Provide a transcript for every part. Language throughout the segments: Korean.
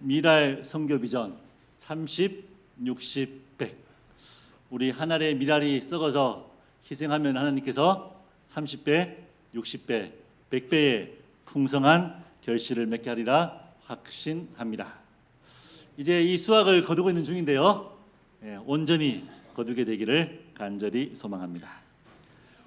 미랄 선교 비전 30, 60, 100. 우리 한 알의 미랄이 썩어져 희생하면 하나님께서 30배, 60배, 100배의 풍성한 결실을 맺게 하리라 확신합니다. 이제 이 수확을 거두고 있는 중인데요. 온전히 거두게 되기를 간절히 소망합니다.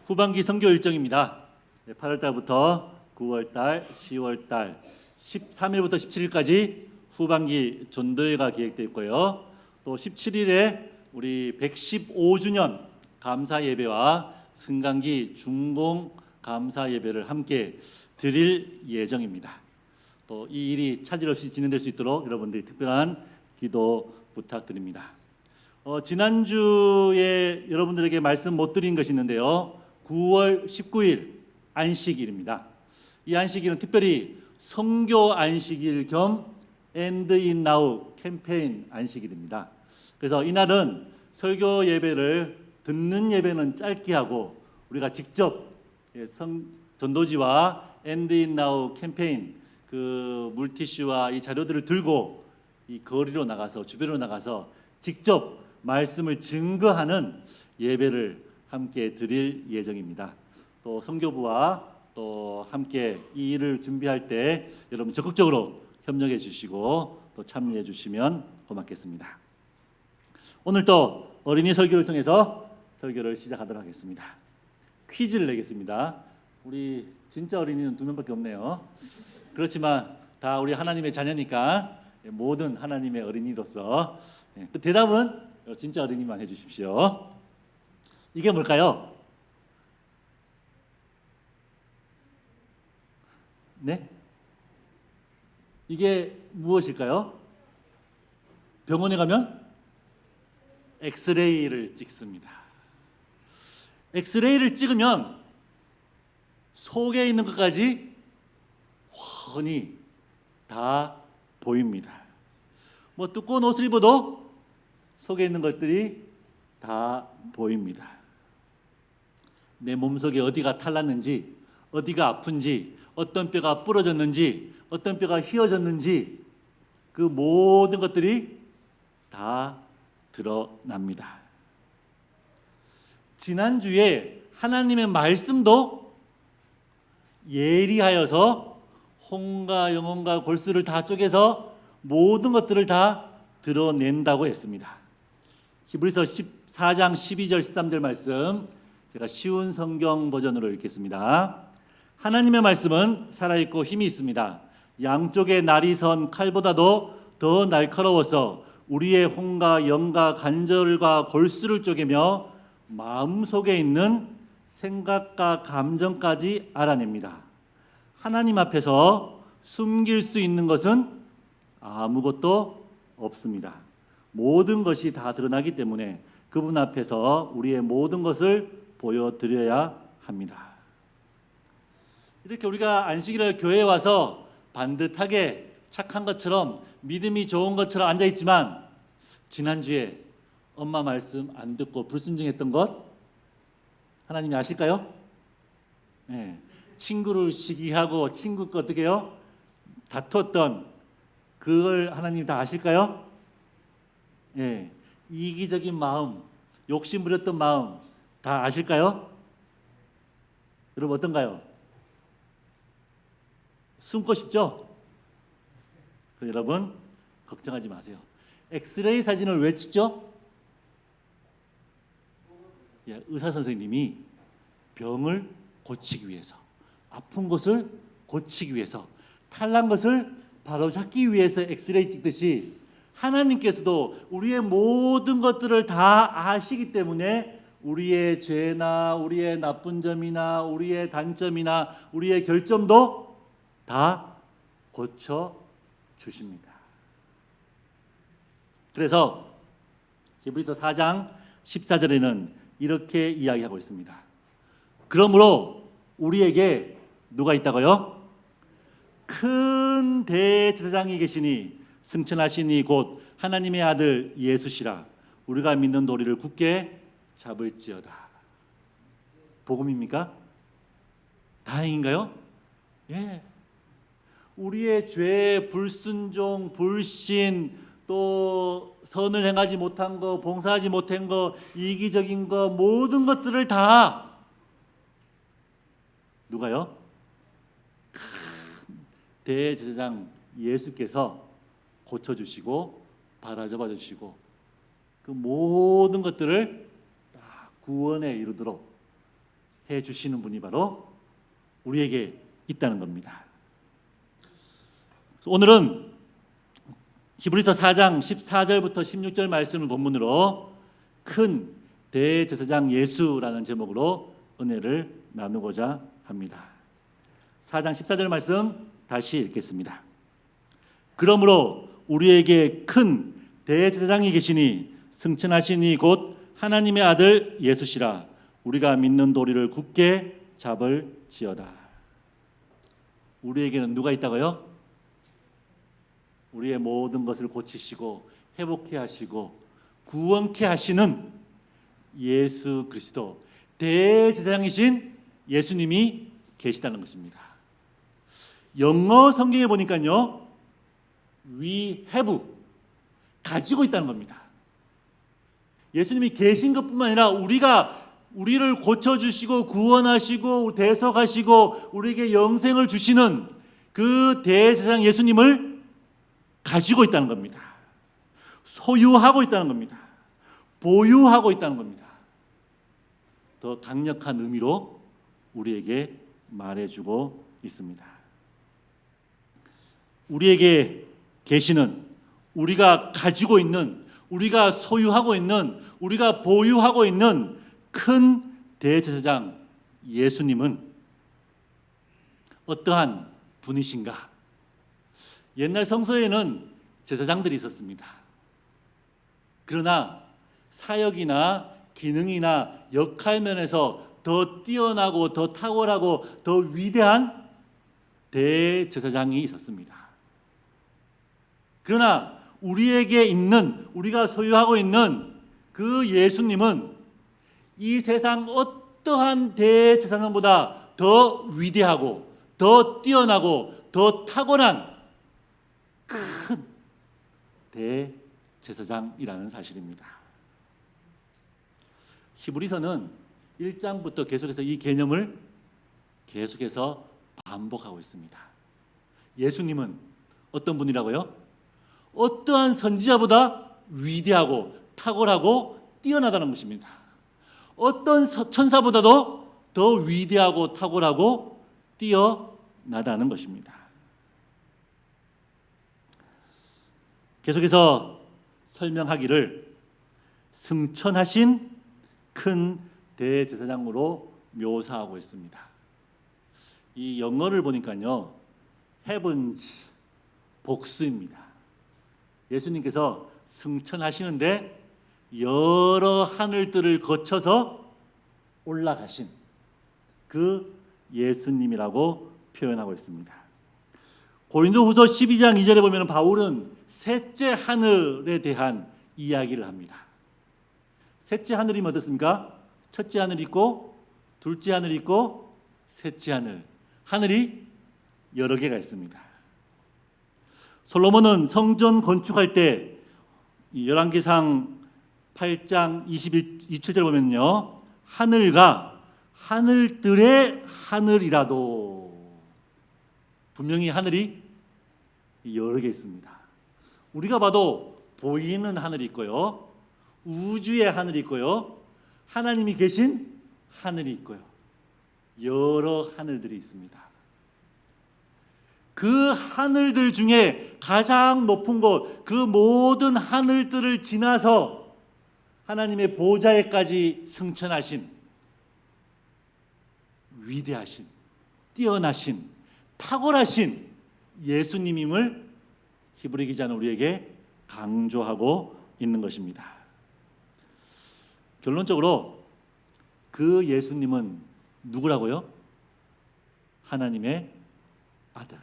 후반기 선교 일정입니다. 8월 달부터 9월 달, 10월 달, 13일부터 17일까지 후반기 전도회가 계획되어 있고요. 또 17일에 우리 115주년 감사 예배와 승강기 중공 감사 예배를 함께 드릴 예정입니다. 또 이 일이 차질 없이 진행될 수 있도록 여러분들이 특별한 기도 부탁드립니다. 지난주에 여러분들에게 말씀 못 드린 것이 있는데요. 9월 19일 안식일입니다. 이 안식일은 특별히 선교 안식일 겸 End in Now 캠페인 안식일입니다. 그래서 이날은 설교 예배를 듣는 예배는 짧게 하고 우리가 직접 전도지와 End in Now 캠페인 그 물티슈와 이 자료들을 들고 이 거리로 나가서 주변으로 나가서 직접 말씀을 증거하는 예배를 함께 드릴 예정입니다. 또 선교부와 또 함께 이 일을 준비할 때 여러분 적극적으로 협력해 주시고 또 참여해 주시면 고맙겠습니다. 오늘 또 어린이 설교를 통해서 설교를 시작하도록 하겠습니다. 퀴즈를 내겠습니다. 우리 진짜 어린이는 2명밖에 없네요. 그렇지만 다 우리 하나님의 자녀니까 모든 하나님의 어린이로서 그 대답은 진짜 어린이만 해주십시오. 이게 뭘까요? 네? 이게 무엇일까요? 병원에 가면 엑스레이를 찍습니다. 엑스레이를 찍으면 속에 있는 것까지 훤히 다 보입니다. 뭐 두꺼운 옷을 입어도 속에 있는 것들이 다 보입니다. 내 몸속에 어디가 탈났는지, 어디가 아픈지, 어떤 뼈가 부러졌는지, 어떤 뼈가 휘어졌는지 그 모든 것들이 다 드러납니다. 지난주에 하나님의 말씀도 예리하여서 혼과 영혼과 골수를 다 쪼개서 모든 것들을 다 드러낸다고 했습니다. 히브리서 14장 12절 13절 말씀 제가 쉬운 성경 버전으로 읽겠습니다. 하나님의 말씀은 살아있고 힘이 있습니다. 양쪽에 날이 선 칼보다도 더 날카로워서 우리의 혼과 영과 관절과 골수를 쪼개며 마음속에 있는 생각과 감정까지 알아냅니다. 하나님 앞에서 숨길 수 있는 것은 아무것도 없습니다. 모든 것이 다 드러나기 때문에 그분 앞에서 우리의 모든 것을 보여드려야 합니다. 이렇게 우리가 안식일을 교회에 와서 반듯하게 착한 것처럼 믿음이 좋은 것처럼 앉아있지만 지난주에 엄마 말씀 안 듣고 불순종했던 것 하나님이 아실까요? 네. 친구를 시기하고 친구가 어떻게 해요? 다퉜던 그걸 하나님이 다 아실까요? 네. 이기적인 마음, 욕심 부렸던 마음 다 아실까요? 여러분 어떤가요? 숨고 싶죠? 여러분 걱정하지 마세요. 엑스레이 사진을 왜 찍죠? 의사 선생님이 병을 고치기 위해서, 아픈 것을 고치기 위해서, 탈난 것을 바로잡기 위해서 엑스레이 찍듯이 하나님께서도 우리의 모든 것들을 다 아시기 때문에 우리의 죄나 우리의 나쁜 점이나 우리의 단점이나 우리의 결점도 다 고쳐 주십니다. 그래서 히브리서 4장 14절에는 이렇게 이야기하고 있습니다. 그러므로 우리에게 누가 있다고요? 큰 대제사장이 계시니 승천하시니 곧 하나님의 아들 예수시라. 우리가 믿는 도리를 굳게 잡을지어다. 복음입니까? 다행인가요? 예. 우리의 죄, 불순종, 불신, 또 선을 행하지 못한 거, 봉사하지 못한 거, 이기적인 거, 모든 것들을 다 누가요? 큰 대제사장 예수께서 고쳐주시고 바라잡아 주시고 그 모든 것들을 다 구원에 이르도록 해주시는 분이 바로 우리에게 있다는 겁니다. 오늘은 히브리서 4장 14절부터 16절 말씀을 본문으로 큰 대제사장 예수라는 제목으로 은혜를 나누고자 합니다. 4장 14절 말씀 다시 읽겠습니다. 그러므로 우리에게 큰 대제사장이 계시니 승천하시니 곧 하나님의 아들 예수시라. 우리가 믿는 도리를 굳게 잡을지어다. 우리에게는 누가 있다고요? 우리의 모든 것을 고치시고 회복케 하시고 구원케 하시는 예수 그리스도 대제사장이신 예수님이 계시다는 것입니다. 영어 성경에 보니까요, we have, 가지고 있다는 겁니다. 예수님이 계신 것뿐만 아니라 우리를 고쳐주시고 구원하시고 대속하시고 우리에게 영생을 주시는 그 대제사장 예수님을 가지고 있다는 겁니다. 소유하고 있다는 겁니다. 보유하고 있다는 겁니다. 더 강력한 의미로 우리에게 말해주고 있습니다. 우리에게 계시는, 우리가 가지고 있는, 우리가 소유하고 있는, 우리가 보유하고 있는 큰 대제사장 예수님은 어떠한 분이신가? 옛날 성서에는 제사장들이 있었습니다. 그러나 사역이나 기능이나 역할 면에서 더 뛰어나고 더 탁월하고 더 위대한 대제사장이 있었습니다. 그러나 우리에게 있는, 우리가 소유하고 있는 그 예수님은 이 세상 어떠한 대제사장보다 더 위대하고 더 뛰어나고 더 탁월한 큰 대제사장이라는 사실입니다. 히브리서는 1장부터 계속해서 이 개념을 계속해서 반복하고 있습니다. 예수님은 어떤 분이라고요? 어떠한 선지자보다 위대하고 탁월하고 뛰어나다는 것입니다. 어떤 천사보다도 더 위대하고 탁월하고 뛰어나다는 것입니다. 계속해서 설명하기를 승천하신 큰 대제사장으로 묘사하고 있습니다. 이 영어를 보니까요, heavens, 복수입니다. 예수님께서 승천하시는데 여러 하늘들을 거쳐서 올라가신 그 예수님이라고 표현하고 있습니다. 고린도후서 12장 2절에 보면 바울은 셋째 하늘에 대한 이야기를 합니다. 셋째 하늘이면 어떻습니까? 첫째 하늘이 있고 둘째 하늘이 있고 셋째 하늘. 하늘이 여러 개가 있습니다. 솔로몬은 성전 건축할 때 열왕기상 8장 27절 보면요, 하늘과 하늘들의 하늘이라도, 분명히 하늘이 여러 개 있습니다. 우리가 봐도 보이는 하늘이 있고요, 우주의 하늘이 있고요, 하나님이 계신 하늘이 있고요, 여러 하늘들이 있습니다. 그 하늘들 중에 가장 높은 곳, 그 모든 하늘들을 지나서 하나님의 보좌에까지 승천하신 위대하신, 뛰어나신, 탁월하신 예수님임을 히브리 기자는 우리에게 강조하고 있는 것입니다. 결론적으로 그 예수님은 누구라고요? 하나님의 아들,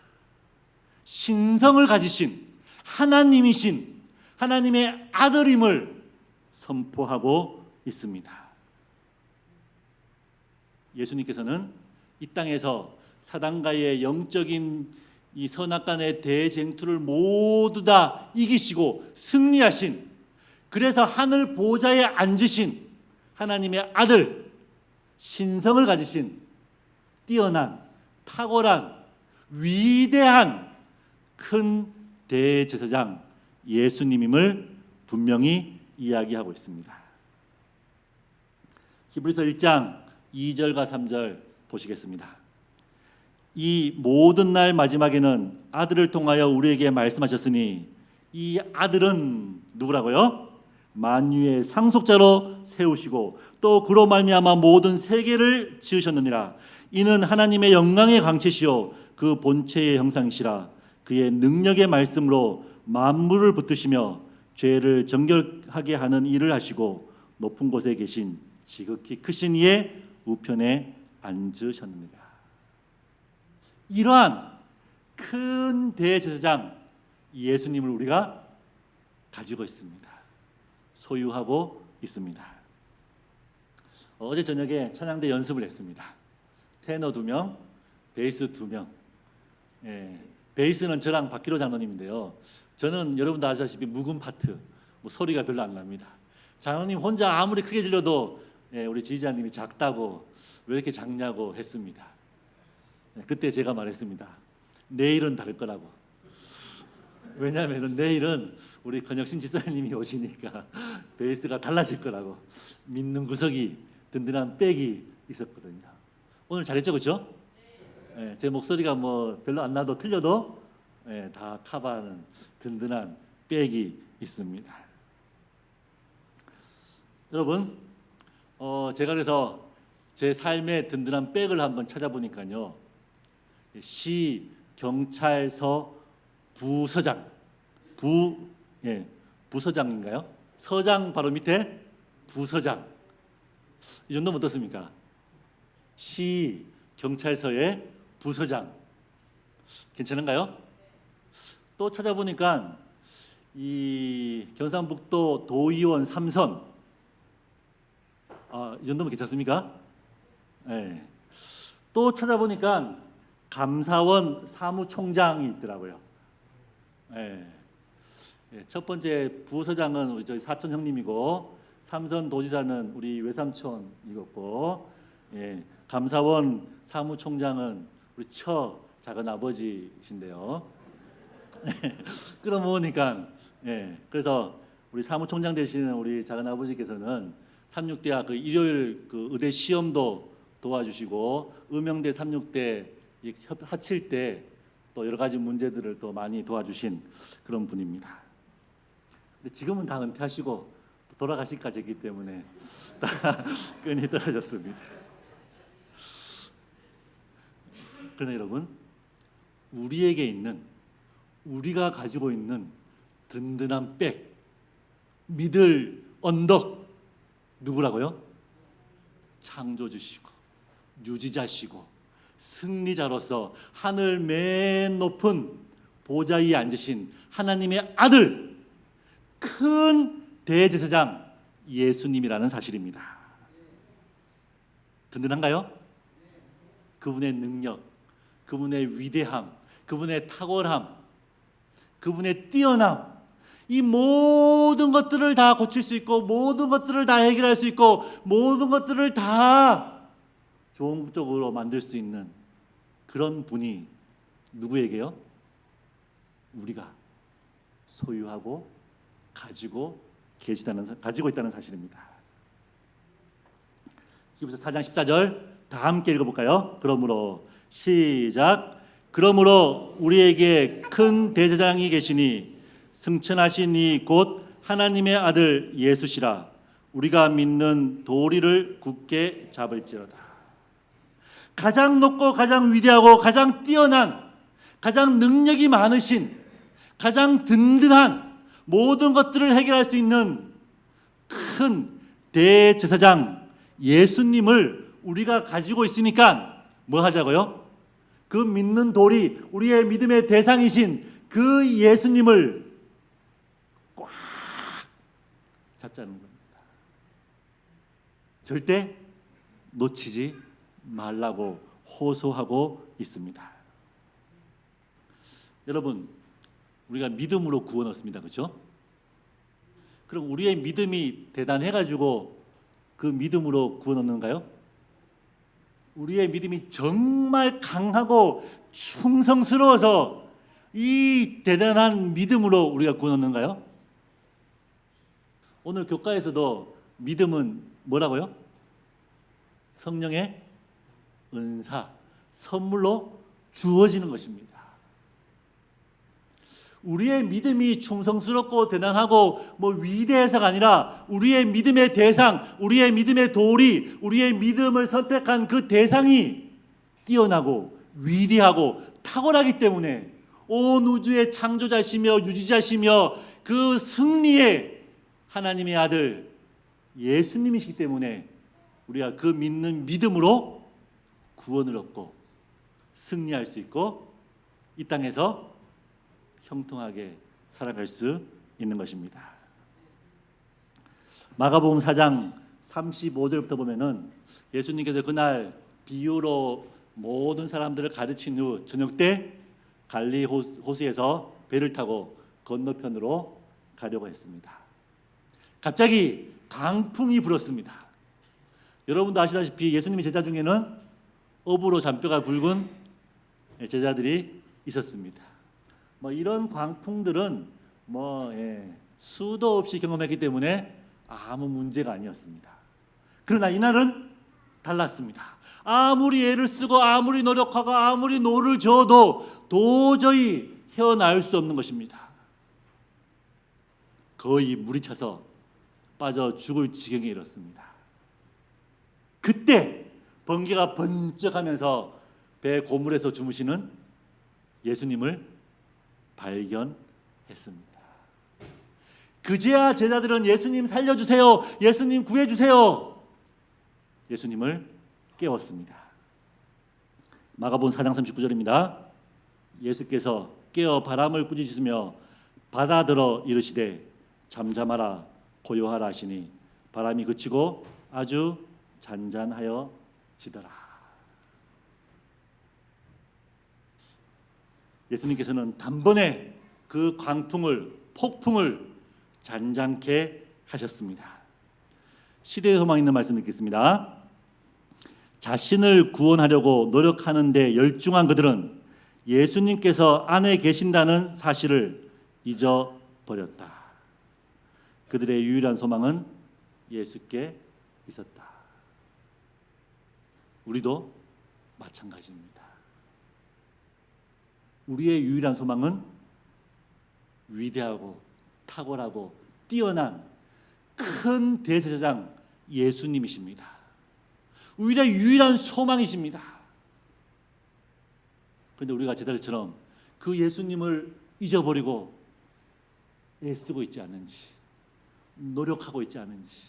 신성을 가지신 하나님이신 하나님의 아들임을 선포하고 있습니다. 예수님께서는 이 땅에서 사단과의 영적인 이 선악간의 대쟁투를 모두 다 이기시고 승리하신, 그래서 하늘 보좌에 앉으신 하나님의 아들, 신성을 가지신 뛰어난 탁월한 위대한 큰 대제사장 예수님임을 분명히 이야기하고 있습니다. 히브리서 1장 2절과 3절 보시겠습니다. 이 모든 날 마지막에는 아들을 통하여 우리에게 말씀하셨으니 이 아들은 누구라고요? 만유의 상속자로 세우시고 또 그로 말미암아 모든 세계를 지으셨느니라. 이는 하나님의 영광의 광채시요 그 본체의 형상이시라. 그의 능력의 말씀으로 만물을 붙드시며 죄를 정결하게 하는 일을 하시고 높은 곳에 계신 지극히 크신 이의 우편에 앉으셨느니라. 이러한 큰 대제사장 예수님을 우리가 가지고 있습니다. 소유하고 있습니다. 어제 저녁에 찬양대 연습을 했습니다. 테너 2명, 베이스 2명. 베이스는 저랑 박기로 장로님인데요. 저는 여러분도 아시다시피 묵은 파트, 소리가 별로 안 납니다. 장로님 혼자 아무리 크게 질러도 우리 지휘자님이 작다고, 왜 이렇게 작냐고 했습니다. 그때 제가 말했습니다. 내일은 다를 거라고. 왜냐하면 내일은 우리 권혁신 지사님이 오시니까 베이스가 달라질 거라고. 믿는 구석이, 든든한 백이 있었거든요. 오늘 잘했죠, 그렇죠? 제 목소리가 별로 안 나도 틀려도 다 커버하는 든든한 백이 있습니다. 여러분, 제가 그래서 제 삶의 든든한 백을 한번 찾아보니까요, 시 경찰서 부서장, 부서장인가요? 서장 바로 밑에 부서장. 이 정도면 어떻습니까? 시 경찰서의 부서장. 괜찮은가요? 또 찾아보니까 이 경상북도 도의원 3선. 이 정도면 괜찮습니까? 네. 또 찾아보니까 감사원 사무총장이 있더라고요. 첫 번째 부서장은 우리 저희 사촌 형님이고, 3선 도지사는 우리 외삼촌이었고, 감사원 사무총장은 우리 처 작은 아버지신데요. 끌어모으니까, 그래서 우리 사무총장 되시는 우리 작은 아버지께서는 삼육대학 그 일요일 그 의대 시험도 도와주시고, 의명대 삼육대 합칠 때 또 여러 가지 문제들을 또 많이 도와주신 그런 분입니다. 근데 지금은 다 은퇴하시고 돌아가실 까지기 때문에 다 끈이 떨어졌습니다. 그러나 여러분, 우리에게 있는, 우리가 가지고 있는 든든한 백, 믿을 언덕, 누구라고요? 창조주시고 유지자시고 승리자로서 하늘 맨 높은 보좌 위에 앉으신 하나님의 아들, 큰 대제사장 예수님이라는 사실입니다. 든든한가요? 그분의 능력, 그분의 위대함, 그분의 탁월함, 그분의 뛰어남, 이 모든 것들을 다 고칠 수 있고, 모든 것들을 다 해결할 수 있고, 모든 것들을 다 좋은 쪽으로 만들 수 있는 그런 분이 누구에게요? 우리가 소유하고 가지고 있다는 사실입니다. 히브리서 4장 14절 다 함께 읽어볼까요? 그러므로 시작. 그러므로 우리에게 큰 대제사장이 계시니 승천하신 이 곧 하나님의 아들 예수시라. 우리가 믿는 도리를 굳게 잡을지어다. 가장 높고 가장 위대하고 가장 뛰어난, 가장 능력이 많으신, 가장 든든한 모든 것들을 해결할 수 있는 큰 대제사장 예수님을 우리가 가지고 있으니까 뭐 하자고요? 그 믿는 돌이, 우리의 믿음의 대상이신 그 예수님을 꽉 잡자는 겁니다. 절대 놓치지 말라고 호소하고 있습니다. 여러분, 우리가 믿음으로 구원 얻습니다. 그렇죠? 그럼 우리의 믿음이 대단해가지고 그 믿음으로 구원 얻는가요? 우리의 믿음이 정말 강하고 충성스러워서 이 대단한 믿음으로 우리가 구원 얻는가요? 오늘 교과에서도 믿음은 뭐라고요? 성령의 은사, 선물로 주어지는 것입니다. 우리의 믿음이 충성스럽고 대단하고 위대해서가 아니라 우리의 믿음의 대상, 우리의 믿음의 도리, 우리의 믿음을 선택한 그 대상이 뛰어나고 위대하고 탁월하기 때문에 온 우주의 창조자시며 유지자시며 그 승리의 하나님의 아들 예수님이시기 때문에 우리가 그 믿는 믿음으로 구원을 얻고 승리할 수 있고 이 땅에서 형통하게 살아갈 수 있는 것입니다. 마가복음 4장 35절부터 보면은 예수님께서 그날 비유로 모든 사람들을 가르친 후 저녁 때 갈리 호수에서 배를 타고 건너편으로 가려고 했습니다. 갑자기 강풍이 불었습니다. 여러분도 아시다시피 예수님의 제자 중에는 업으로 잔뼈가 굵은 제자들이 있었습니다. 이런 광풍들은 수도 없이 경험했기 때문에 아무 문제가 아니었습니다. 그러나 이날은 달랐습니다. 아무리 애를 쓰고 아무리 노력하고 아무리 노를 저어도 도저히 헤어나올 수 없는 것입니다. 거의 물이 차서 빠져 죽을 지경에 이르렀습니다. 그때 번개가 번쩍하면서 배 고물에서 주무시는 예수님을 발견했습니다. 그제야 제자들은 예수님 살려주세요, 예수님 구해주세요, 예수님을 깨웠습니다. 마가복음 4장 39절입니다. 예수께서 깨어 바람을 꾸짖으시며 바다들어 이르시되 잠잠하라 고요하라 하시니 바람이 그치고 아주 잔잔하여 지더라. 예수님께서는 단번에 그 광풍을, 폭풍을 잔잔케 하셨습니다. 시대의 소망 있는 말씀 읽겠습니다. 자신을 구원하려고 노력하는 데 열중한 그들은 예수님께서 안에 계신다는 사실을 잊어버렸다. 그들의 유일한 소망은 예수께 있었다. 우리도 마찬가지입니다. 우리의 유일한 소망은 위대하고 탁월하고 뛰어난 큰 대제사장 예수님이십니다. 우리의 유일한 소망이십니다. 그런데 우리가 제자들처럼 그 예수님을 잊어버리고 애쓰고 있지 않은지, 노력하고 있지 않은지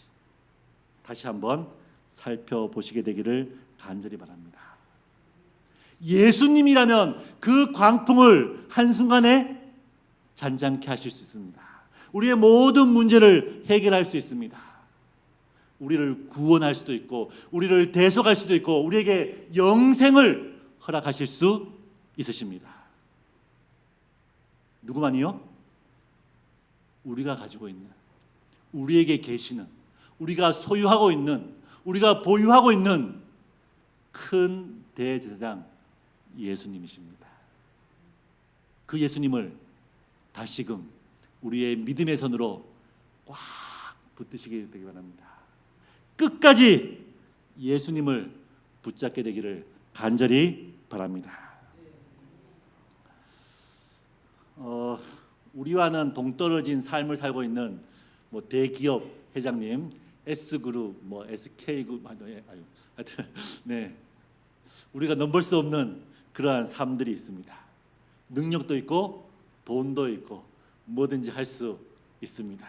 다시 한번 살펴보시게 되기를 간절히 바랍니다. 예수님이라면 그 광풍을 한순간에 잔잔케 하실 수 있습니다. 우리의 모든 문제를 해결할 수 있습니다. 우리를 구원할 수도 있고 우리를 대속할 수도 있고 우리에게 영생을 허락하실 수 있으십니다. 누구만이요? 우리가 가지고 있는, 우리에게 계시는, 우리가 소유하고 있는, 우리가 보유하고 있는 큰 대제사장 예수님이십니다. 그 예수님을 다시금 우리의 믿음의 선으로 꽉 붙드시게 되기 바랍니다. 끝까지 예수님을 붙잡게 되기를 간절히 바랍니다. 우리와는 동떨어진 삶을 살고 있는 대기업 회장님, S그룹, SK그룹, 하여튼 네, 우리가 넘볼 수 없는 그러한 삶들이 있습니다. 능력도 있고 돈도 있고 뭐든지 할 수 있습니다.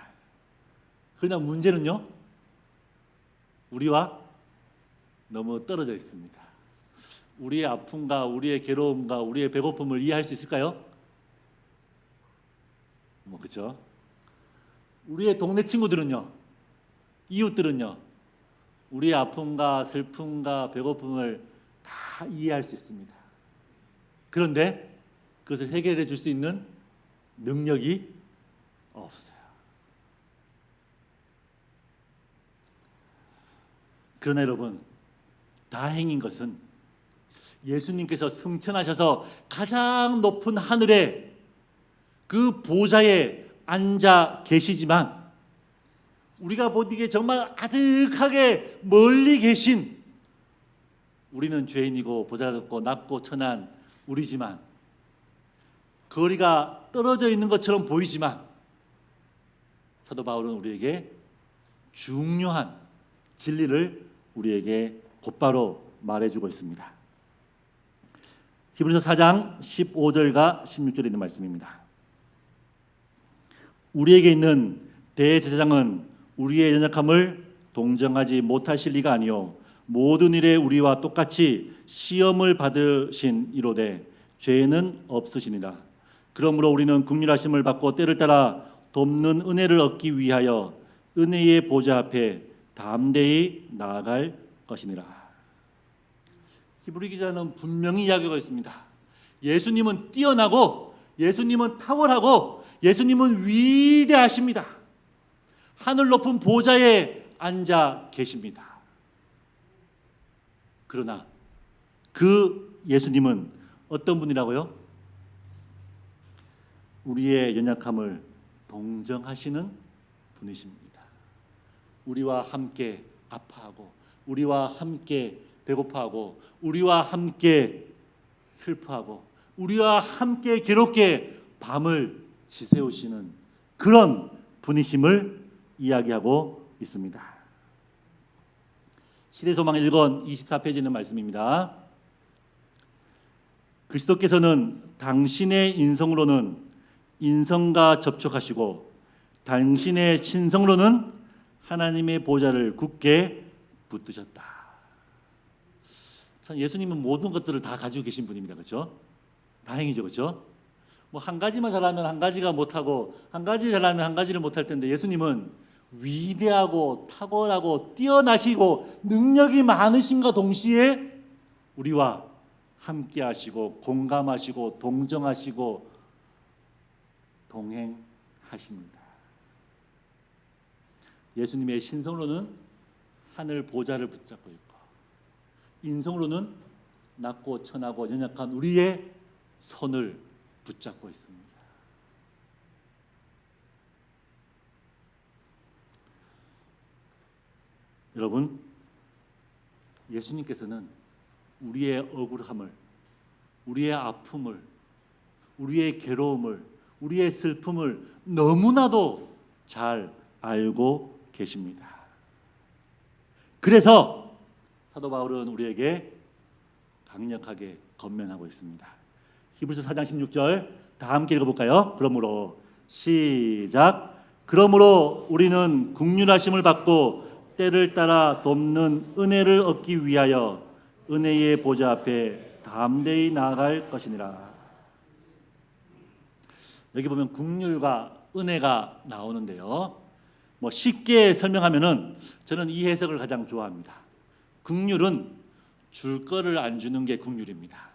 그러나 문제는요, 우리와 너무 떨어져 있습니다. 우리의 아픔과 우리의 괴로움과 우리의 배고픔을 이해할 수 있을까요? 그렇죠? 우리의 동네 친구들은요, 이웃들은요, 우리의 아픔과 슬픔과 배고픔을 다 이해할 수 있습니다. 그런데 그것을 해결해 줄 수 있는 능력이 없어요. 그러나 여러분, 다행인 것은 예수님께서 승천하셔서 가장 높은 하늘에 그 보좌에 앉아 계시지만 우리가 보기에 정말 아득하게 멀리 계신, 우리는 죄인이고 보좌가 높고 낮고 천한 우리지만, 거리가 떨어져 있는 것처럼 보이지만 사도 바울은 우리에게 중요한 진리를 우리에게 곧바로 말해주고 있습니다. 히브리서 4장 15절과 16절에 있는 말씀입니다. 우리에게 있는 대제사장은 우리의 연약함을 동정하지 못하실 리가 아니요 모든 일에 우리와 똑같이 시험을 받으신 이로되 죄는 없으시니라. 그러므로 우리는 긍휼하심을 받고 때를 따라 돕는 은혜를 얻기 위하여 은혜의 보좌 앞에 담대히 나아갈 것이니라. 히브리 기자는 분명히 이야기하고 있습니다. 예수님은 뛰어나고 예수님은 탁월하고 예수님은 위대하십니다. 하늘 높은 보좌에 앉아 계십니다. 그러나 그 예수님은 어떤 분이라고요? 우리의 연약함을 동정하시는 분이십니다. 우리와 함께 아파하고 우리와 함께 배고파하고 우리와 함께 슬퍼하고 우리와 함께 괴롭게 밤을 지새우시는 그런 분이심을 이야기하고 있습니다. 시대소망 1권 24페이지에 있는 말씀입니다. 그리스도께서는 당신의 인성으로는 인성과 접촉하시고 당신의 신성으로는 하나님의 보좌를 굳게 붙드셨다. 참 예수님은 모든 것들을 다 가지고 계신 분입니다. 그렇죠? 다행이죠. 그렇죠? 뭐 한 가지만 잘하면 한 가지가 못하고 한 가지 잘하면 한 가지를 못할 텐데 예수님은 위대하고 탁월하고 뛰어나시고 능력이 많으심과 동시에 우리와 함께 하시고 공감하시고 동정하시고 동행하십니다. 예수님의 신성으로는 하늘 보좌를 붙잡고 있고 인성으로는 낮고 천하고 연약한 우리의 손을 붙잡고 있습니다. 여러분, 예수님께서는 우리의 억울함을, 우리의 아픔을, 우리의 괴로움을, 우리의 슬픔을 너무나도 잘 알고 계십니다. 그래서 사도 바울은 우리에게 강력하게 권면하고 있습니다. 히브리서 4장 16절 다 함께 읽어볼까요? 그러므로 시작. 그러므로 우리는 긍휼하심을 받고 때를 따라 돕는 은혜를 얻기 위하여 은혜의 보좌 앞에 담대히 나아갈 것이니라. 여기 보면 긍휼과 은혜가 나오는데요. 뭐 쉽게 설명하면은 저는 이 해석을 가장 좋아합니다. 긍휼은 줄 거를 안 주는 게 긍휼입니다.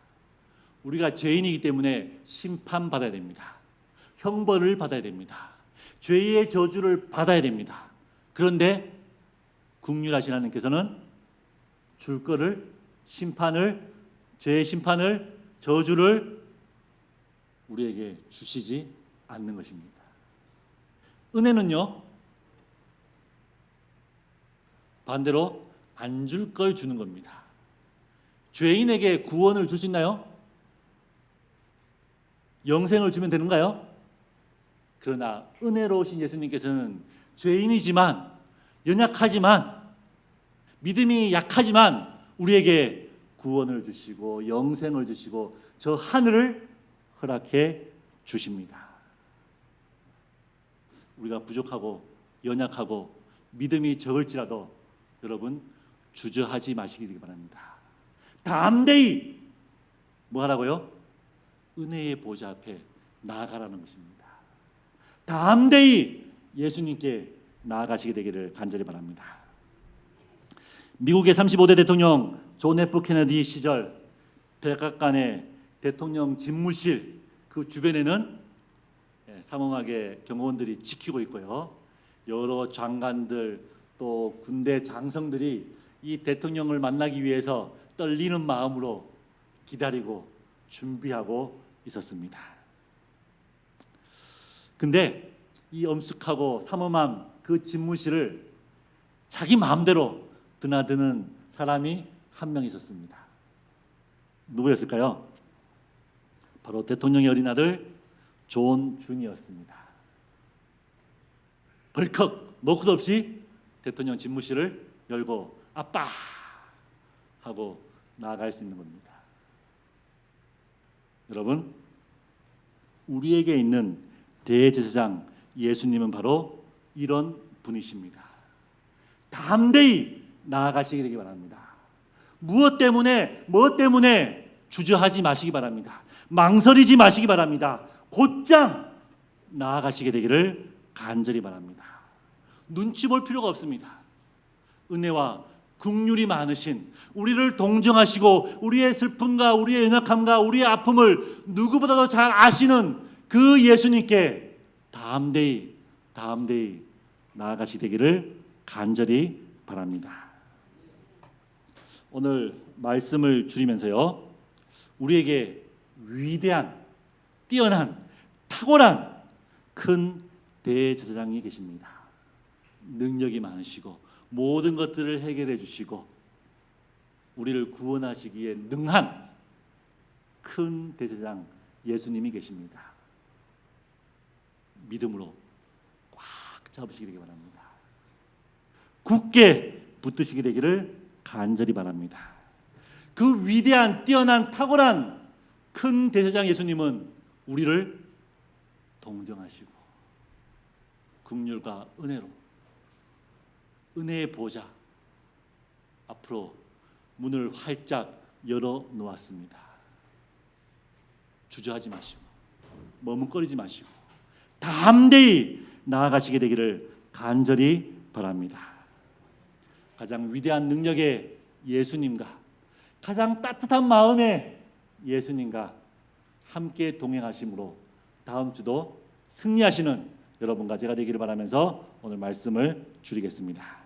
우리가 죄인이기 때문에 심판받아야 됩니다. 형벌을 받아야 됩니다. 죄의 저주를 받아야 됩니다. 그런데 긍휼하신 하나님께서는 줄 거를, 심판을, 죄의 심판을, 저주를 우리에게 주시지 않는 것입니다. 은혜는요, 반대로 안 줄 걸 주는 겁니다. 죄인에게 구원을 줄 수 있나요? 영생을 주면 되는가요? 그러나 은혜로우신 예수님께서는 죄인이지만, 연약하지만, 믿음이 약하지만 우리에게 구원을 주시고 영생을 주시고 저 하늘을 허락해 주십니다. 우리가 부족하고 연약하고 믿음이 적을지라도 여러분 주저하지 마시기 바랍니다. 담대히 뭐 하라고요? 은혜의 보좌 앞에 나아가라는 것입니다. 담대히 예수님께 나아가시게 되기를 간절히 바랍니다. 미국의 35대 대통령 존 F 케네디 시절 백악관의 대통령 집무실 그 주변에는 삼엄하게 경호원들이 지키고 있고요. 여러 장관들 또 군대 장성들이 이 대통령을 만나기 위해서 떨리는 마음으로 기다리고 준비하고 있었습니다. 근데 이 엄숙하고 삼엄한 그 집무실을 자기 마음대로 드나드는 사람이 한 명 있었습니다. 누구였을까요? 바로 대통령의 어린 아들 존 준이었습니다. 벌컥 노크도 없이 대통령 집무실을 열고 아빠 하고 나아갈 수 있는 겁니다. 여러분, 우리에게 있는 대제사장 예수님은 바로 이런 분이십니다. 담대히 나아가시게 되기 바랍니다. 무엇 때문에 주저하지 마시기 바랍니다. 망설이지 마시기 바랍니다. 곧장 나아가시게 되기를 간절히 바랍니다. 눈치 볼 필요가 없습니다. 은혜와 긍휼이 많으신, 우리를 동정하시고 우리의 슬픔과 우리의 연약함과 우리의 아픔을 누구보다도 잘 아시는 그 예수님께 담대히 나아가시게 되기를 간절히 바랍니다. 오늘 말씀을 줄이면서요, 우리에게 위대한, 뛰어난, 탁월한 큰 대제사장이 계십니다. 능력이 많으시고 모든 것들을 해결해 주시고 우리를 구원하시기에 능한 큰 대제사장 예수님이 계십니다. 믿음으로 꽉 잡으시기 바랍니다. 굳게 붙드시게 되기를 간절히 바랍니다. 그 위대한, 뛰어난, 탁월한 큰 대제사장 예수님은 우리를 동정하시고 긍휼과 은혜로 은혜의 보좌 앞으로 문을 활짝 열어 놓았습니다. 주저하지 마시고 머뭇거리지 마시고 담대히 나아가시게 되기를 간절히 바랍니다. 가장 위대한 능력의 예수님과 가장 따뜻한 마음의 예수님과 함께 동행하심으로 다음 주도 승리하시는 여러분과 제가 되기를 바라면서 오늘 말씀을 줄이겠습니다.